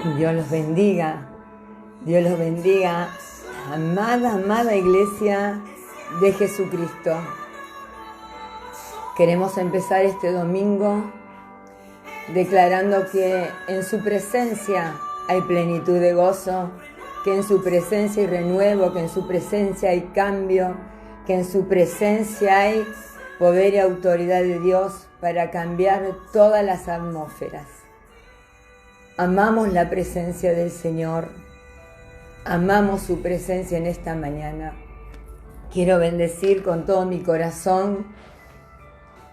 Dios los bendiga, Dios los bendiga, amada, amada Iglesia de Jesucristo. Queremos empezar este domingo declarando que en su presencia hay plenitud de gozo, que en su presencia hay renuevo, que en su presencia hay cambio, que en su presencia hay poder y autoridad de Dios para cambiar todas las atmósferas. Amamos la presencia del Señor, amamos su presencia en esta mañana. Quiero bendecir con todo mi corazón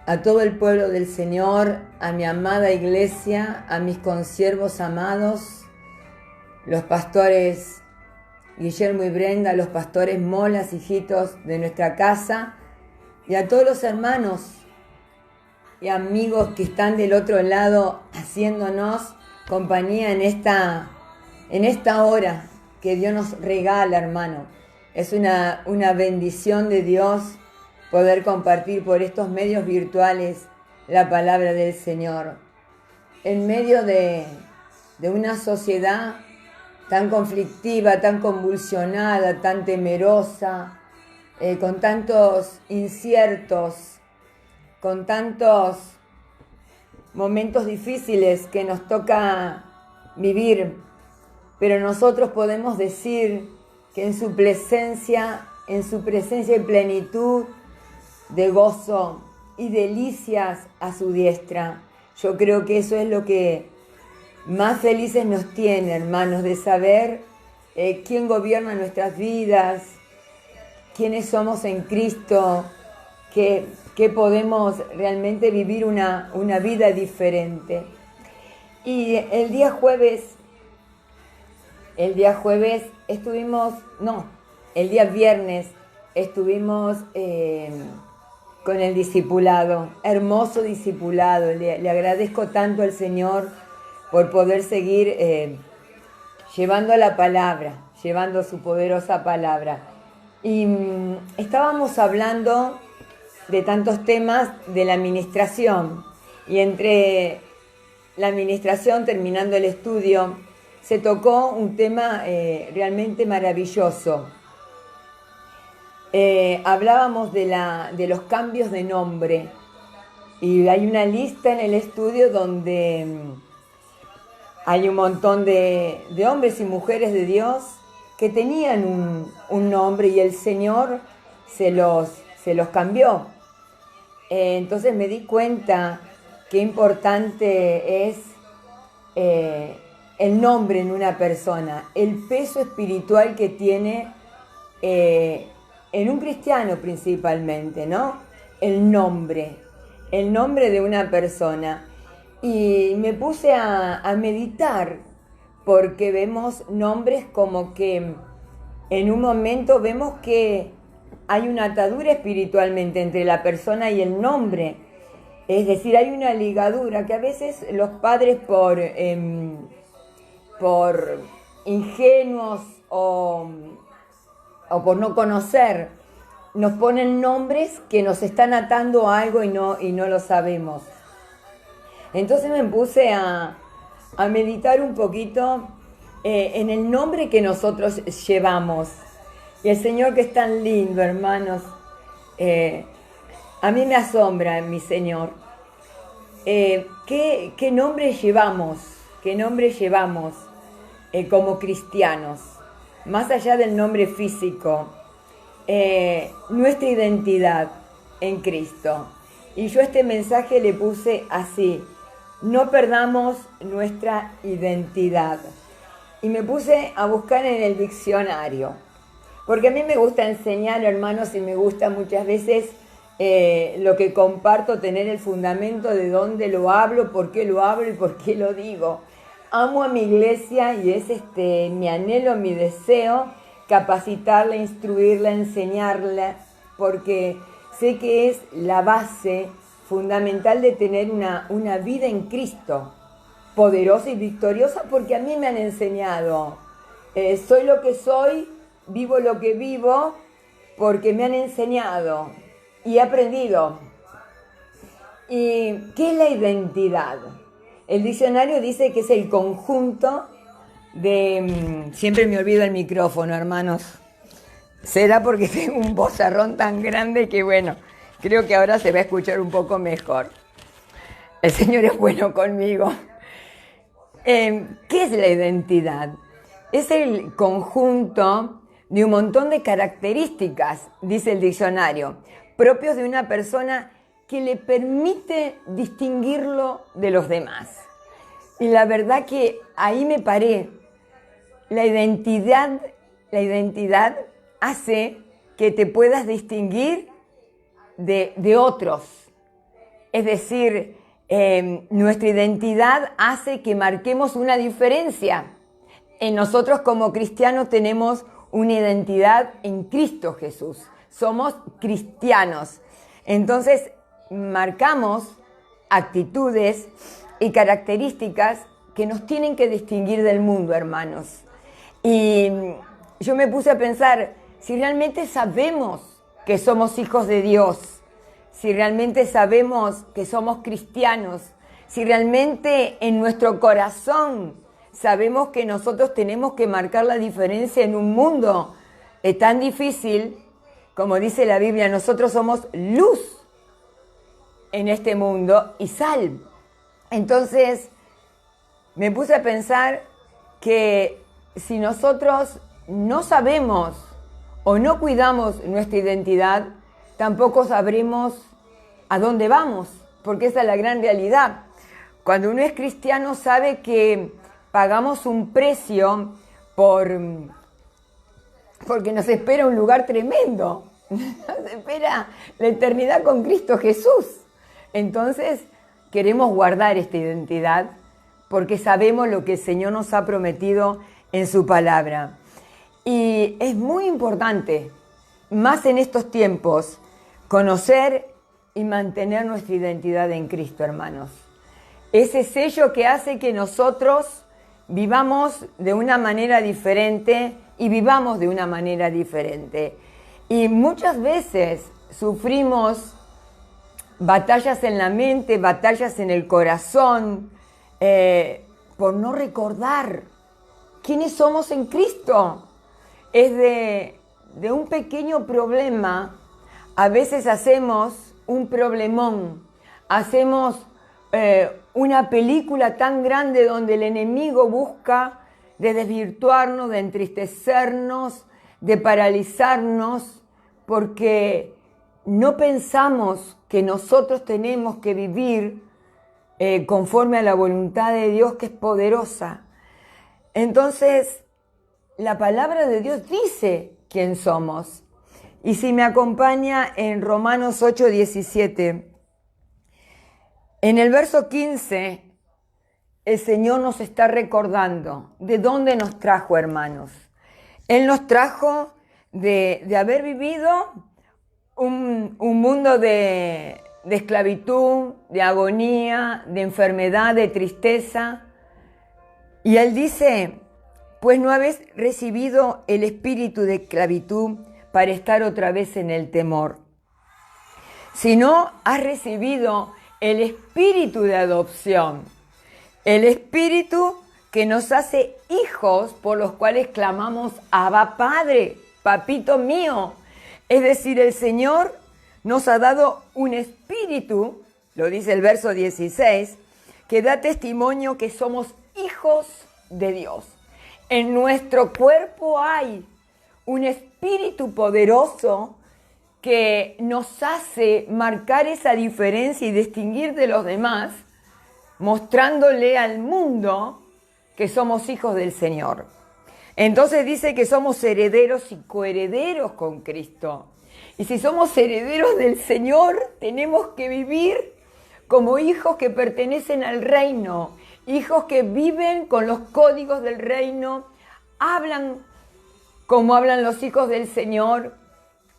a todo el pueblo del Señor, a mi amada iglesia, a mis consiervos amados, los pastores Guillermo y Brenda, los pastores Molas, hijitos de nuestra casa, y a todos los hermanos y amigos que están del otro lado haciéndonos compañía en esta hora que Dios nos regala, hermano. Es una bendición de Dios poder compartir por estos medios virtuales la palabra del Señor. En medio de una sociedad tan conflictiva, tan convulsionada, tan temerosa, con tantos inciertos, con tantos momentos difíciles que nos toca vivir, pero nosotros podemos decir que en su presencia hay plenitud de gozo y delicias a su diestra. Yo creo que eso es lo que más felices nos tiene, hermanos, de saber quién gobierna nuestras vidas, quiénes somos en Cristo, que podemos realmente vivir una vida diferente. Y el día jueves estuvimos con el discipulado, hermoso discipulado. Le agradezco tanto al Señor por poder seguir llevando la palabra, llevando su poderosa palabra. Y estábamos hablando de tantos temas de la administración, y entre la administración, terminando el estudio, se tocó un tema realmente maravilloso. Hablábamos de los cambios de nombre, y hay una lista en el estudio donde hay un montón de hombres y mujeres de Dios que tenían un nombre y el Señor se los cambió. Entonces me di cuenta qué importante es el nombre en una persona, el peso espiritual que tiene en un cristiano principalmente, ¿no? El nombre de una persona. Y me puse a meditar, porque vemos nombres como que en un momento vemos que hay una atadura espiritualmente entre la persona y el nombre. Es decir, hay una ligadura que a veces los padres por ingenuos o por no conocer, nos ponen nombres que nos están atando a algo y no lo sabemos. Entonces me puse a meditar un poquito en el nombre que nosotros llevamos. Y el Señor, que es tan lindo, hermanos, a mí me asombra mi Señor. ¿Qué nombre llevamos? ¿Qué nombre llevamos como cristianos? Más allá del nombre físico, nuestra identidad en Cristo. Y yo este mensaje le puse así: no perdamos nuestra identidad. Y me puse a buscar en el diccionario, porque a mí me gusta enseñar, hermanos, y me gusta muchas veces lo que comparto, tener el fundamento de dónde lo hablo, por qué lo hablo y por qué lo digo. Amo a mi iglesia y es mi anhelo, mi deseo, capacitarla, instruirla, enseñarla, porque sé que es la base fundamental de tener una vida en Cristo, poderosa y victoriosa, porque a mí me han enseñado. Soy lo que soy, vivo lo que vivo, porque me han enseñado y he aprendido. ¿Y qué es la identidad? El diccionario dice que es el conjunto Siempre me olvido el micrófono, hermanos. Será porque tengo un vozarrón tan grande que, bueno, creo que ahora se va a escuchar un poco mejor. El Señor es bueno conmigo. ¿Qué es la identidad? Es el conjunto de un montón de características, dice el diccionario, propios de una persona que le permite distinguirlo de los demás. Y la verdad que ahí me paré. La identidad hace que te puedas distinguir de otros. Es decir, nuestra identidad hace que marquemos una diferencia. En nosotros como cristianos tenemos una identidad en Cristo Jesús. Somos cristianos. Entonces, marcamos actitudes y características que nos tienen que distinguir del mundo, hermanos. Y yo me puse a pensar, si realmente sabemos que somos hijos de Dios, si realmente sabemos que somos cristianos, si realmente en nuestro corazón sabemos que nosotros tenemos que marcar la diferencia en un mundo tan difícil, como dice la Biblia, nosotros somos luz en este mundo y sal. Entonces, me puse a pensar que si nosotros no sabemos o no cuidamos nuestra identidad, tampoco sabremos a dónde vamos, porque esa es la gran realidad. Cuando uno es cristiano sabe que pagamos un precio porque nos espera un lugar tremendo, nos espera la eternidad con Cristo Jesús. Entonces queremos guardar esta identidad porque sabemos lo que el Señor nos ha prometido en su palabra. Y es muy importante, más en estos tiempos, conocer y mantener nuestra identidad en Cristo, hermanos. Ese sello que hace que nosotros vivamos de una manera diferente y vivamos de una manera diferente. Y muchas veces sufrimos batallas en la mente, batallas en el corazón, por no recordar quiénes somos en Cristo. Es de un pequeño problema, a veces hacemos un problemón, hacemos una película tan grande donde el enemigo busca de desvirtuarnos, de entristecernos, de paralizarnos, porque no pensamos que nosotros tenemos que vivir conforme a la voluntad de Dios, que es poderosa. Entonces, la palabra de Dios dice quién somos. Y si me acompaña en Romanos 8:17, en el verso 15, el Señor nos está recordando de dónde nos trajo, hermanos. Él nos trajo de haber vivido un mundo de esclavitud, de agonía, de enfermedad, de tristeza. Y Él dice, pues no habéis recibido el espíritu de esclavitud para estar otra vez en el temor, sino has recibido el espíritu de adopción, el espíritu que nos hace hijos, por los cuales clamamos, Abba Padre, papito mío. Es decir, el Señor nos ha dado un espíritu, lo dice el verso 16, que da testimonio que somos hijos de Dios. En nuestro cuerpo hay un espíritu poderoso que nos hace marcar esa diferencia y distinguir de los demás, mostrándole al mundo que somos hijos del Señor. Entonces dice que somos herederos y coherederos con Cristo. Y si somos herederos del Señor, tenemos que vivir como hijos que pertenecen al reino, hijos que viven con los códigos del reino, hablan como hablan los hijos del Señor,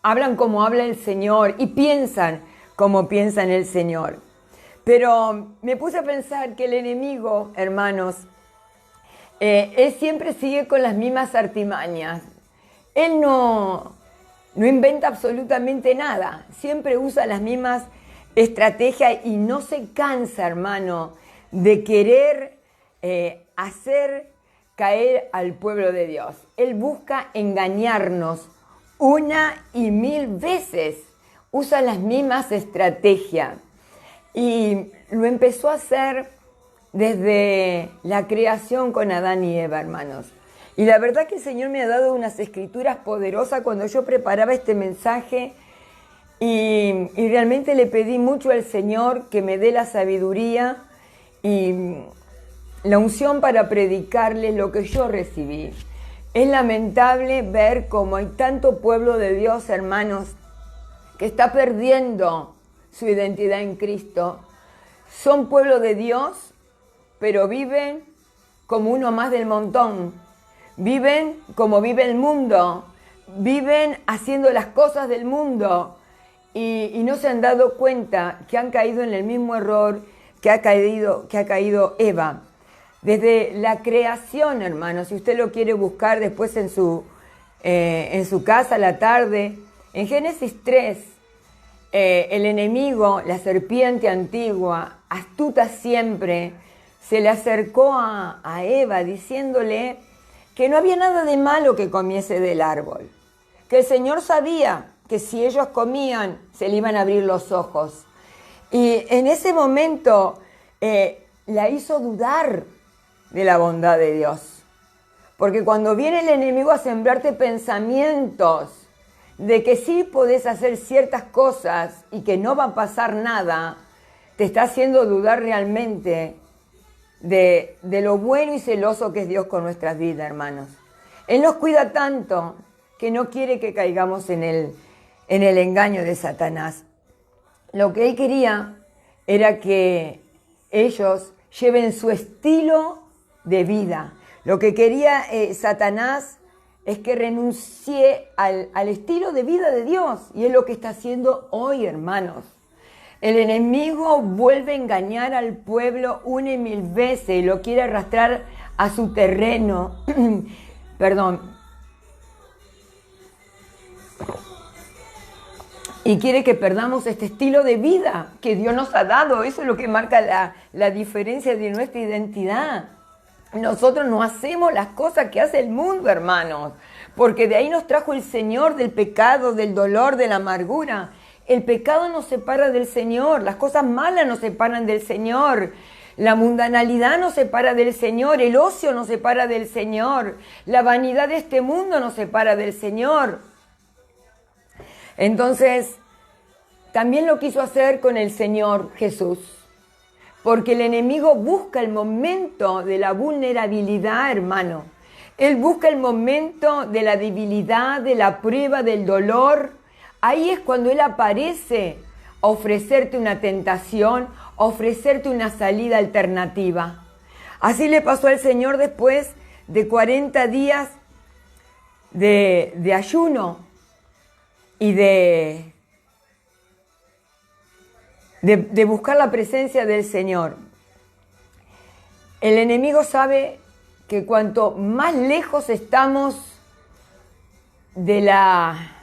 hablan como habla el Señor y piensan como piensa el Señor. Pero me puse a pensar que el enemigo, hermanos, él siempre sigue con las mismas artimañas. Él no inventa absolutamente nada. Siempre usa las mismas estrategias y no se cansa, hermano, de querer hacer caer al pueblo de Dios. Él busca engañarnos una y mil veces. Usa las mismas estrategias. Y lo empezó a hacer desde la creación con Adán y Eva, hermanos. Y la verdad que el Señor me ha dado unas escrituras poderosas cuando yo preparaba este mensaje y realmente le pedí mucho al Señor que me dé la sabiduría y la unción para predicarles lo que yo recibí. Es lamentable ver cómo hay tanto pueblo de Dios, hermanos, que está perdiendo su identidad en Cristo. Son pueblo de Dios, pero viven como uno más del montón. Viven como vive el mundo. Viven haciendo las cosas del mundo. Y no se han dado cuenta que han caído en el mismo error que ha caído Eva. Desde la creación, hermanos, si usted lo quiere buscar después en su casa a la tarde, en Génesis 3, el enemigo, la serpiente antigua, astuta siempre, se le acercó a Eva diciéndole que no había nada de malo que comiese del árbol, que el Señor sabía que si ellos comían se le iban a abrir los ojos. Y en ese momento la hizo dudar de la bondad de Dios. Porque cuando viene el enemigo a sembrarte pensamientos de que sí podés hacer ciertas cosas y que no va a pasar nada, te está haciendo dudar realmente de lo bueno y celoso que es Dios con nuestras vidas, hermanos. Él nos cuida tanto que no quiere que caigamos en el engaño de Satanás. Lo que él quería era que ellos lleven su estilo de vida. Lo que quería Satanás es que renuncie al estilo de vida de Dios. Y es lo que está haciendo hoy, hermanos. El enemigo vuelve a engañar al pueblo una y mil veces y lo quiere arrastrar a su terreno. Perdón. Y quiere que perdamos este estilo de vida que Dios nos ha dado. Eso es lo que marca la diferencia de nuestra identidad. Nosotros no hacemos las cosas que hace el mundo, hermanos, porque de ahí nos trajo el Señor del pecado, del dolor, de la amargura. El pecado nos separa del Señor, las cosas malas nos separan del Señor, la mundanalidad nos separa del Señor, el ocio nos separa del Señor, la vanidad de este mundo nos separa del Señor. Entonces, también lo quiso hacer con el Señor Jesús. Porque el enemigo busca el momento de la vulnerabilidad, hermano. Él busca el momento de la debilidad, de la prueba, del dolor. Ahí es cuando él aparece a ofrecerte una tentación, a ofrecerte una salida alternativa. Así le pasó al Señor después de 40 días de ayuno y de buscar la presencia del Señor. El enemigo sabe que cuanto más lejos estamos de la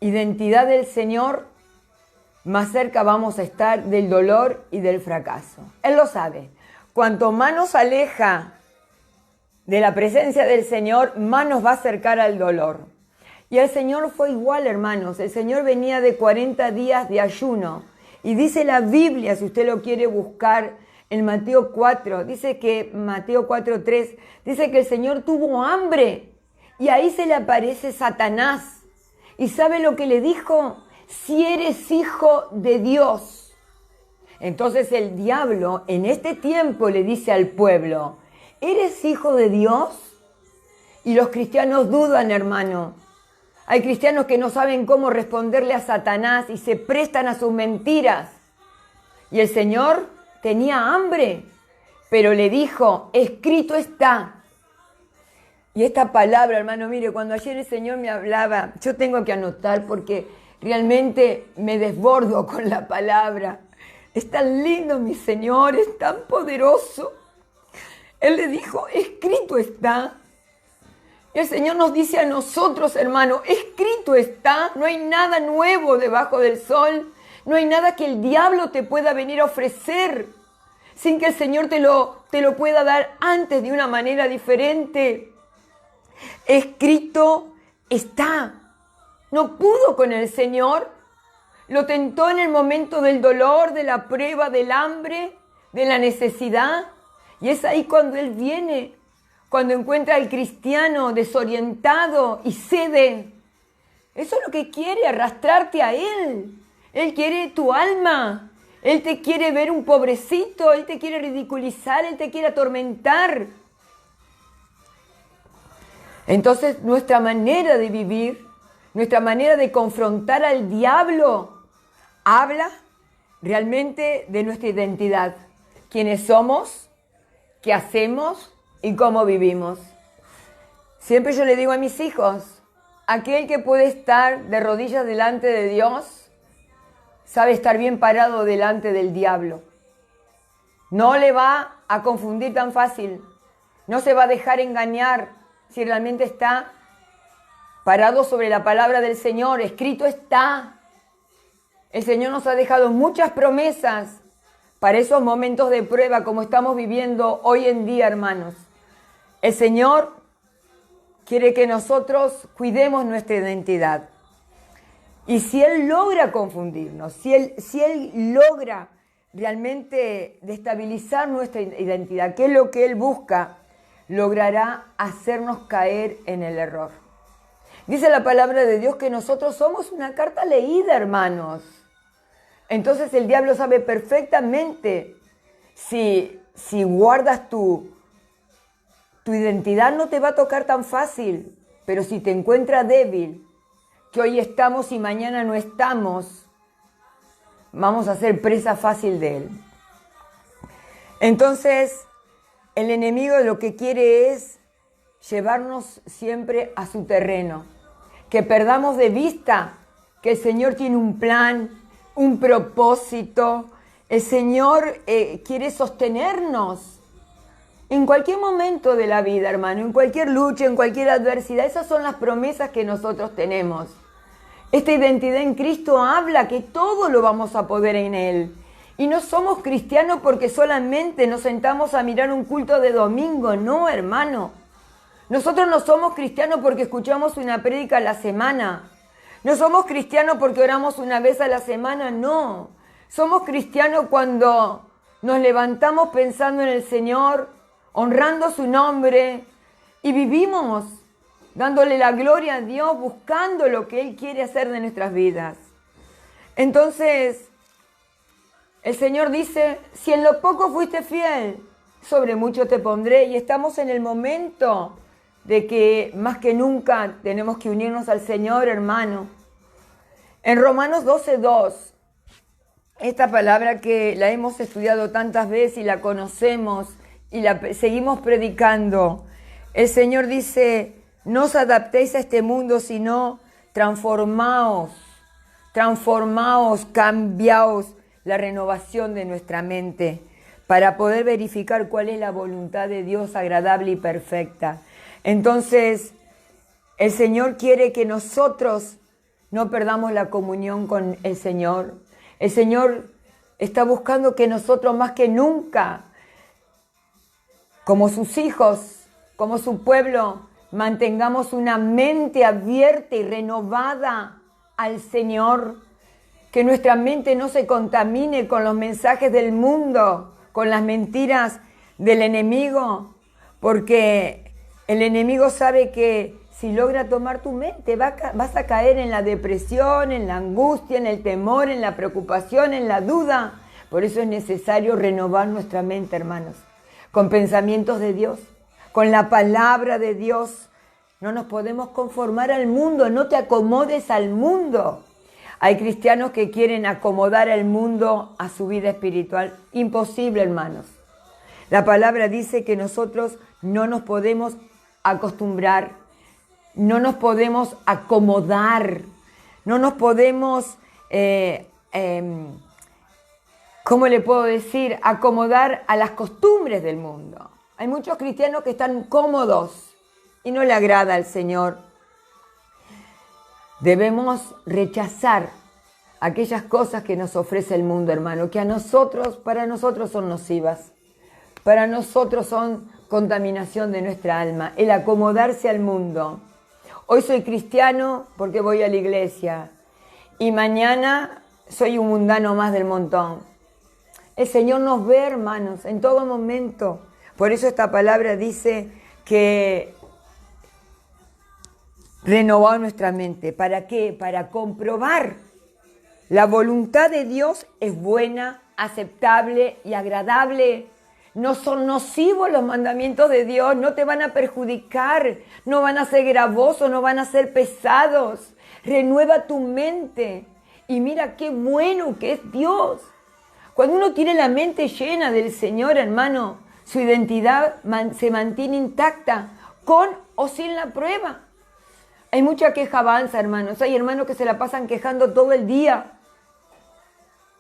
identidad del Señor, más cerca vamos a estar del dolor y del fracaso. Él lo sabe. Cuanto más nos aleja de la presencia del Señor, más nos va a acercar al dolor. Y el Señor fue igual, hermanos. El Señor venía de 40 días de ayuno. Y dice la Biblia, si usted lo quiere buscar en Mateo 4, dice que Mateo 4:3, dice que el Señor tuvo hambre. Y ahí se le aparece Satanás. ¿Y sabe lo que le dijo? Si eres hijo de Dios. Entonces el diablo en este tiempo le dice al pueblo, ¿eres hijo de Dios? Y los cristianos dudan, hermano. Hay cristianos que no saben cómo responderle a Satanás y se prestan a sus mentiras. Y el Señor tenía hambre, pero le dijo, escrito está. Y esta palabra, hermano, mire, cuando ayer el Señor me hablaba, yo tengo que anotar porque realmente me desbordo con la palabra. Es tan lindo, mi Señor, es tan poderoso. Él le dijo, escrito está. El Señor nos dice a nosotros, hermano, escrito está, no hay nada nuevo debajo del sol, no hay nada que el diablo te pueda venir a ofrecer. sin que el Señor te lo pueda dar antes de una manera diferente. Escrito está. No pudo con el Señor. Lo tentó en el momento del dolor, de la prueba, del hambre, de la necesidad. Y es ahí cuando Él viene, cuando encuentra al cristiano desorientado y cede. Eso es lo que quiere, arrastrarte a Él. Él quiere tu alma. Él te quiere ver un pobrecito. Él te quiere ridiculizar. Él te quiere atormentar. Entonces nuestra manera de vivir, nuestra manera de confrontar al diablo, habla realmente de nuestra identidad. Quiénes somos, qué hacemos y cómo vivimos. Siempre yo le digo a mis hijos, aquel que puede estar de rodillas delante de Dios, sabe estar bien parado delante del diablo. No le va a confundir tan fácil. No se va a dejar engañar si realmente está parado sobre la palabra del Señor. Escrito está. El Señor nos ha dejado muchas promesas para esos momentos de prueba como estamos viviendo hoy en día, hermanos. El Señor quiere que nosotros cuidemos nuestra identidad. Y si Él logra confundirnos, si Él logra realmente destabilizar nuestra identidad, que es lo que Él busca, logrará hacernos caer en el error. Dice la palabra de Dios que nosotros somos una carta leída, hermanos. Entonces el diablo sabe perfectamente si guardas tu identidad, no te va a tocar tan fácil, pero si te encuentra débil, que hoy estamos y mañana no estamos, vamos a ser presa fácil de él. Entonces, el enemigo lo que quiere es llevarnos siempre a su terreno, que perdamos de vista que el Señor tiene un plan, un propósito. El Señor quiere sostenernos en cualquier momento de la vida, hermano, en cualquier lucha, en cualquier adversidad. Esas son las promesas que nosotros tenemos. Esta identidad en Cristo habla que todo lo vamos a poder en Él. Y no somos cristianos porque solamente nos sentamos a mirar un culto de domingo. No, hermano. Nosotros no somos cristianos porque escuchamos una prédica a la semana. No somos cristianos porque oramos una vez a la semana. No. Somos cristianos cuando nos levantamos pensando en el Señor, honrando su nombre y vivimos dándole la gloria a Dios, buscando lo que Él quiere hacer de nuestras vidas. Entonces, el Señor dice, si en lo poco fuiste fiel, sobre mucho te pondré. Y estamos en el momento de que más que nunca tenemos que unirnos al Señor, hermano. En Romanos 12:2, esta palabra que la hemos estudiado tantas veces y la conocemos y la seguimos predicando, el Señor dice, no os adaptéis a este mundo, sino transformaos, cambiaos la renovación de nuestra mente para poder verificar cuál es la voluntad de Dios agradable y perfecta. Entonces, el Señor quiere que nosotros no perdamos la comunión con el Señor. El Señor está buscando que nosotros más que nunca, como sus hijos, como su pueblo, mantengamos una mente abierta y renovada al Señor. Que nuestra mente no se contamine con los mensajes del mundo, con las mentiras del enemigo, porque el enemigo sabe que si logra tomar tu mente, vas a caer en la depresión, en la angustia, en el temor, en la preocupación, en la duda. Por eso es necesario renovar nuestra mente, hermanos, con pensamientos de Dios, con la palabra de Dios. No nos podemos conformar al mundo, no te acomodes al mundo. Hay cristianos que quieren acomodar al mundo a su vida espiritual. Imposible, hermanos. La palabra dice que nosotros no nos podemos acostumbrar, no nos podemos acomodar, no nos podemos, ¿cómo le puedo decir? Acomodar a las costumbres del mundo. Hay muchos cristianos que están cómodos y no le agrada al Señor. Debemos rechazar aquellas cosas que nos ofrece el mundo, hermano, que para nosotros son nocivas, para nosotros son contaminación de nuestra alma, el acomodarse al mundo. Hoy soy cristiano porque voy a la iglesia y mañana soy un mundano más del montón. El Señor nos ve, hermanos, en todo momento. Por eso esta palabra dice que renovó nuestra mente. ¿Para qué? Para comprobar. La voluntad de Dios es buena, aceptable y agradable. No son nocivos los mandamientos de Dios, no te van a perjudicar, no van a ser gravosos, no van a ser pesados. Renueva tu mente y mira qué bueno que es Dios. Cuando uno tiene la mente llena del Señor, hermano, su identidad se mantiene intacta, con o sin la prueba. Hay mucha queja avanza, hermanos. Hay hermanos que se la pasan quejando todo el día.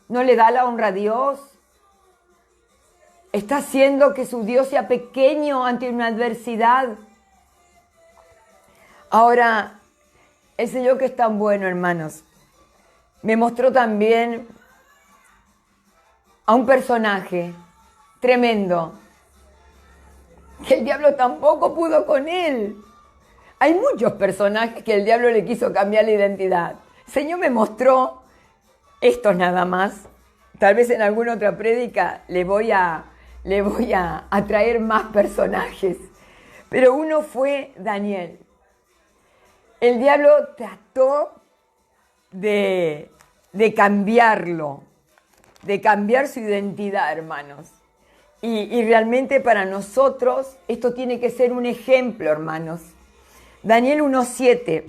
No le da la honra a Dios. Está haciendo que su Dios sea pequeño ante una adversidad. Ahora, el Señor, que es tan bueno, hermanos, me mostró también a un personaje tremendo, que el diablo tampoco pudo con él. Hay muchos personajes que el diablo le quiso cambiar la identidad. El Señor me mostró estos nada más. Tal vez en alguna otra prédica le voy a traer más personajes. Pero uno fue Daniel. El diablo trató de cambiarlo, de cambiar su identidad, hermanos. Y realmente para nosotros esto tiene que ser un ejemplo, hermanos. Daniel 1:7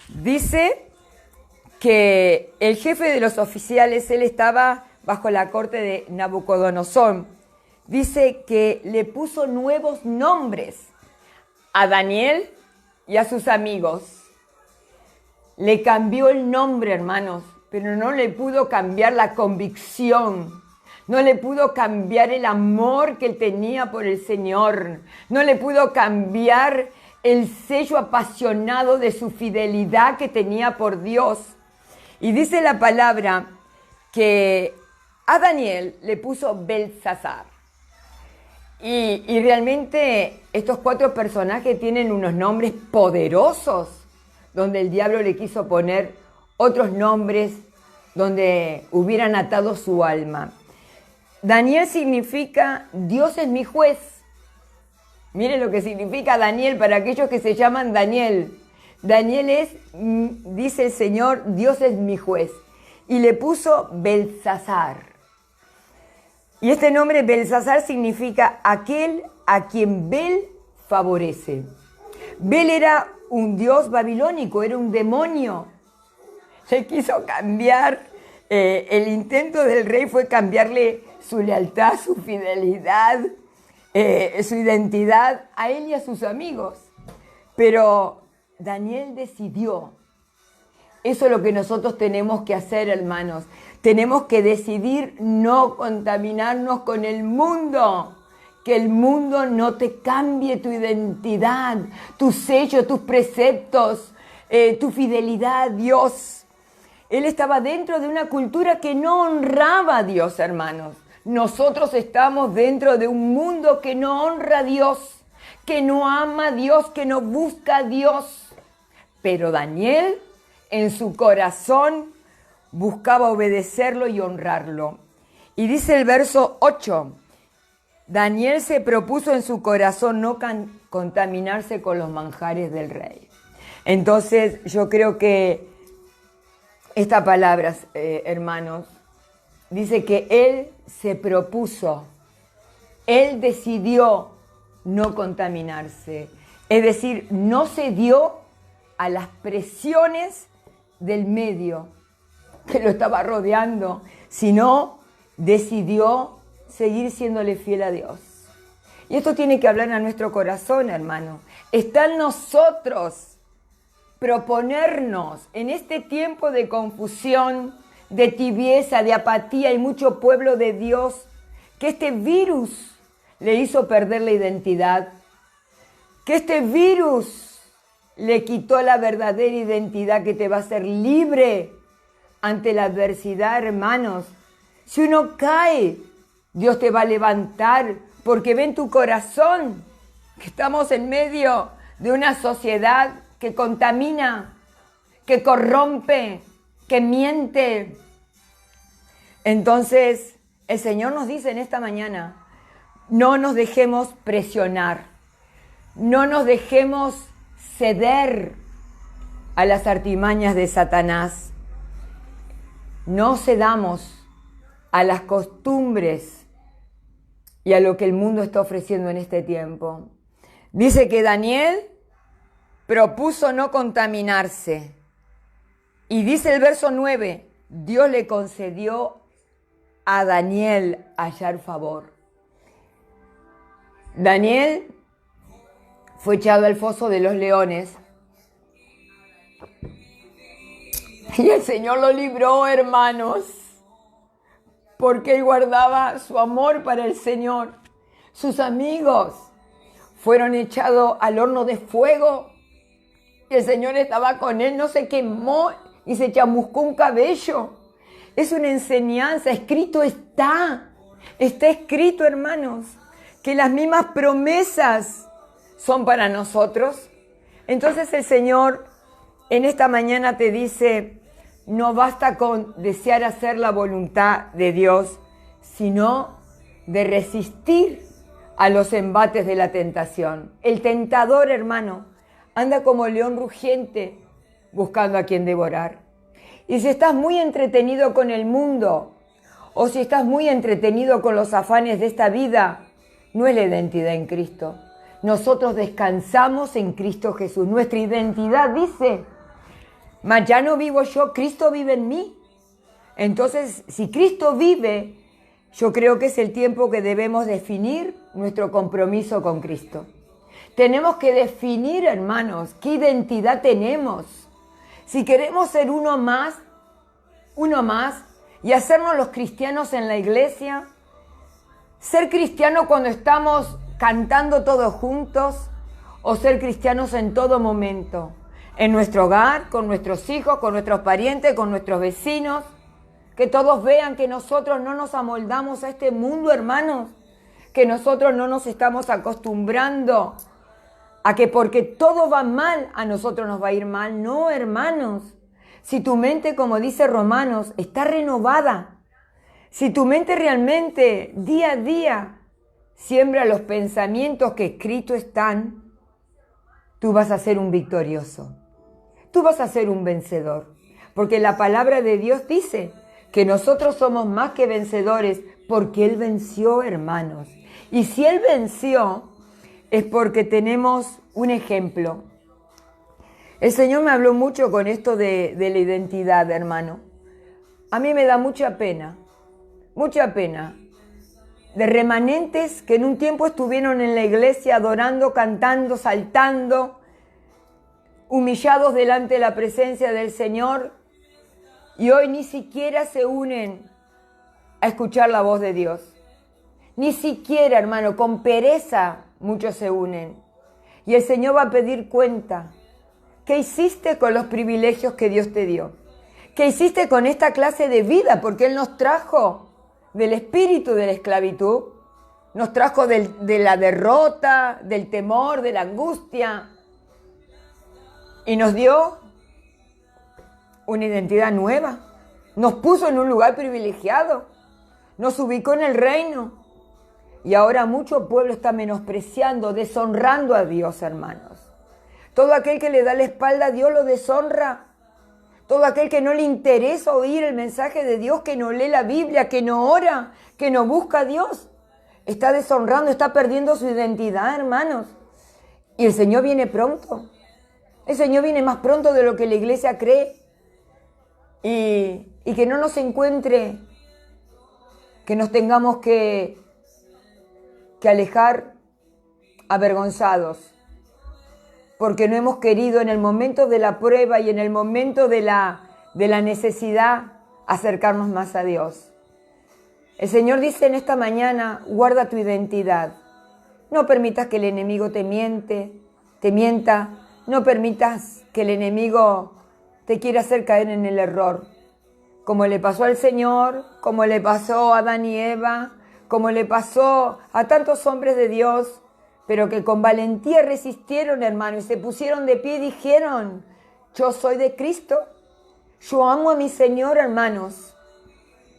dice que el jefe de los oficiales, él estaba bajo la corte de Nabucodonosor. Dice que le puso nuevos nombres a Daniel y a sus amigos. Le cambió el nombre, hermanos, pero no le pudo cambiar la convicción. No le pudo cambiar el amor que él tenía por el Señor. No le pudo cambiar el sello apasionado de su fidelidad que tenía por Dios. Y dice la palabra que a Daniel le puso Belsasar. Y realmente estos 4 personajes tienen unos nombres poderosos, donde el diablo le quiso poner otros nombres donde hubieran atado su alma. Daniel significa Dios es mi juez. Miren lo que significa Daniel para aquellos que se llaman Daniel. Daniel es, dice el Señor, Dios es mi juez. Y le puso Belsasar. Y este nombre Belsasar significa aquel a quien Bel favorece. Bel era un dios babilónico, era un demonio. Se quiso cambiar, el intento del rey fue cambiarle su lealtad, su fidelidad, su identidad a él y a sus amigos. Pero Daniel decidió. Eso es lo que nosotros tenemos que hacer, hermanos. Tenemos que decidir no contaminarnos con el mundo. Que el mundo no te cambie tu identidad, tu sello, tus preceptos, tu fidelidad a Dios. Él estaba dentro de una cultura que no honraba a Dios, hermanos. Nosotros estamos dentro de un mundo que no honra a Dios, que no ama a Dios, que no busca a Dios. Pero Daniel, en su corazón, buscaba obedecerlo y honrarlo. Y dice el verso 8, Daniel se propuso en su corazón no contaminarse con los manjares del rey. Entonces yo creo que estas palabras, hermanos, dice que él se propuso, él decidió no contaminarse. Es decir, no se dio a las presiones del medio que lo estaba rodeando, sino decidió seguir siéndole fiel a Dios. Y esto tiene que hablar a nuestro corazón, hermano. Está en nosotros proponernos en este tiempo de confusión, de tibieza, de apatía y mucho pueblo de Dios, que este virus le hizo perder la identidad, que este virus le quitó la verdadera identidad que te va a hacer libre ante la adversidad, hermanos. Si uno cae, Dios te va a levantar porque ve en tu corazón que estamos en medio de una sociedad que contamina, que corrompe, que miente. Entonces, el Señor nos dice en esta mañana, no nos dejemos presionar, no nos dejemos ceder a las artimañas de Satanás. No cedamos a las costumbres y a lo que el mundo está ofreciendo en este tiempo. Dice que Daniel propuso no contaminarse. Y dice el verso 9, Dios le concedió a Daniel hallar favor. Daniel fue echado al foso de los leones. Y el Señor lo libró, hermanos, porque él guardaba su amor para el Señor. Sus amigos fueron echados al horno de fuego. Y el Señor estaba con él, no se quemó y se chamuscó un cabello. Es una enseñanza, escrito está. Está escrito, hermanos, que las mismas promesas son para nosotros. Entonces el Señor en esta mañana te dice, no basta con desear hacer la voluntad de Dios, sino de resistir a los embates de la tentación. El tentador, hermano, anda como león rugiente buscando a quien devorar. Y si estás muy entretenido con el mundo, o si estás muy entretenido con los afanes de esta vida, no es la identidad en Cristo. Nosotros descansamos en Cristo Jesús. Nuestra identidad dice, mas ya no vivo yo, Cristo vive en mí. Entonces, si Cristo vive, yo creo que es el tiempo que debemos definir nuestro compromiso con Cristo. Tenemos que definir, hermanos, qué identidad tenemos. Si queremos ser uno más, y hacernos los cristianos en la iglesia, ser cristianos cuando estamos cantando todos juntos, o ser cristianos en todo momento, en nuestro hogar, con nuestros hijos, con nuestros parientes, con nuestros vecinos, que todos vean que nosotros no nos amoldamos a este mundo, hermanos, que nosotros no nos estamos acostumbrando a que porque todo va mal, a nosotros nos va a ir mal. No, hermanos. Si tu mente, como dice Romanos, está renovada, si tu mente realmente día a día siembra los pensamientos que escritos están, tú vas a ser un victorioso. Tú vas a ser un vencedor. Porque la palabra de Dios dice que nosotros somos más que vencedores porque Él venció, hermanos. Y si Él venció, es porque tenemos un ejemplo. El Señor me habló mucho con esto de la identidad, hermano. A mí me da mucha pena de remanentes que en un tiempo estuvieron en la iglesia adorando, cantando, saltando, humillados delante de la presencia del Señor, y hoy ni siquiera se unen a escuchar la voz de Dios. Ni siquiera, hermano, con pereza muchos se unen. Y el Señor va a pedir cuenta. ¿Qué hiciste con los privilegios que Dios te dio? ¿Qué hiciste con esta clase de vida? Porque Él nos trajo del espíritu de la esclavitud, nos trajo de la derrota, del temor, de la angustia, y nos dio una identidad nueva. Nos puso en un lugar privilegiado, nos ubicó en el reino, y ahora mucho pueblo está menospreciando, deshonrando a Dios, hermanos. Todo aquel que le da la espalda a Dios lo deshonra. Todo aquel que no le interesa oír el mensaje de Dios, que no lee la Biblia, que no ora, que no busca a Dios, está deshonrando, está perdiendo su identidad, hermanos. Y el Señor viene pronto. El Señor viene más pronto de lo que la iglesia cree. Y que no nos encuentre, que nos tengamos que alejar avergonzados, porque no hemos querido en el momento de la prueba y en el momento de la necesidad acercarnos más a Dios. El Señor dice en esta mañana, guarda tu identidad. No permitas que el enemigo te mienta, no permitas que el enemigo te quiera hacer caer en el error. como le pasó al Señor, como le pasó a Adán y Eva, como le pasó a tantos hombres de Dios, pero que con valentía resistieron, hermano, y se pusieron de pie y dijeron, yo soy de Cristo, yo amo a mi Señor, hermanos,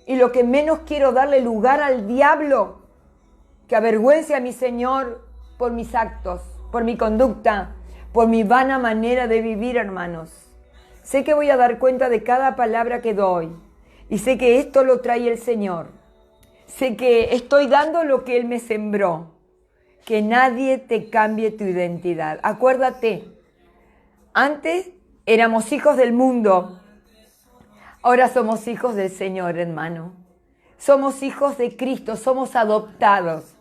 y lo que menos quiero darle lugar al diablo, que avergüence a mi Señor por mis actos, por mi conducta, por mi vana manera de vivir, hermanos. Sé que voy a dar cuenta de cada palabra que doy y sé que esto lo trae el Señor. Sé que estoy dando lo que Él me sembró. Que nadie te cambie tu identidad. Acuérdate, antes éramos hijos del mundo, ahora somos hijos del Señor, hermano. Somos hijos de Cristo, somos adoptados.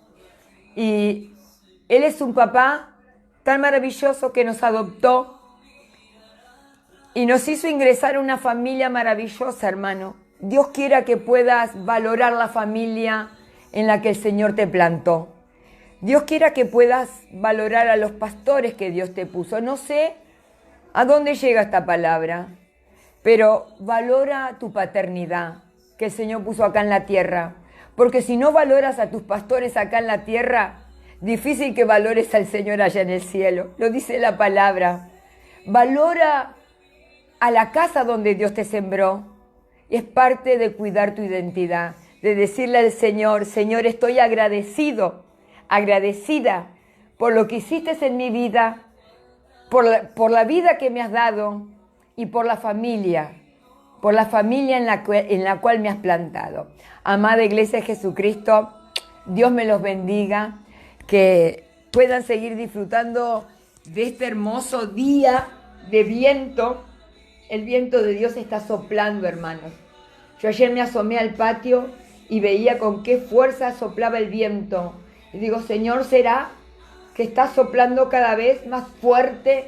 Y Él es un papá tan maravilloso que nos adoptó y nos hizo ingresar a una familia maravillosa, hermano. Dios quiera que puedas valorar la familia en la que el Señor te plantó. Dios quiera que puedas valorar a los pastores que Dios te puso. No sé a dónde llega esta palabra, pero valora tu paternidad que el Señor puso acá en la tierra. Porque si no valoras a tus pastores acá en la tierra, difícil que valores al Señor allá en el cielo. Lo dice la palabra. Valora a la casa donde Dios te sembró. Y es parte de cuidar tu identidad, de decirle al Señor, Señor, estoy agradecida por lo que hiciste en mi vida, por la vida que me has dado y por la familia en la cual me has plantado. Amada Iglesia de Jesucristo, Dios me los bendiga, que puedan seguir disfrutando de este hermoso día de viento. El viento de Dios está soplando, hermanos. Yo ayer me asomé al patio y veía con qué fuerza soplaba el viento. Y digo, Señor, ¿será que está soplando cada vez más fuerte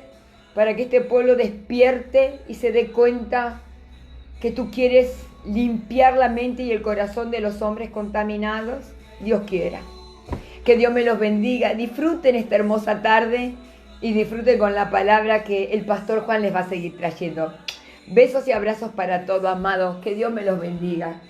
para que este pueblo despierte y se dé cuenta que tú quieres limpiar la mente y el corazón de los hombres contaminados? Dios quiera. Que Dios me los bendiga. Disfruten esta hermosa tarde y disfruten con la palabra que el pastor Juan les va a seguir trayendo. Besos y abrazos para todos, amados. Que Dios me los bendiga.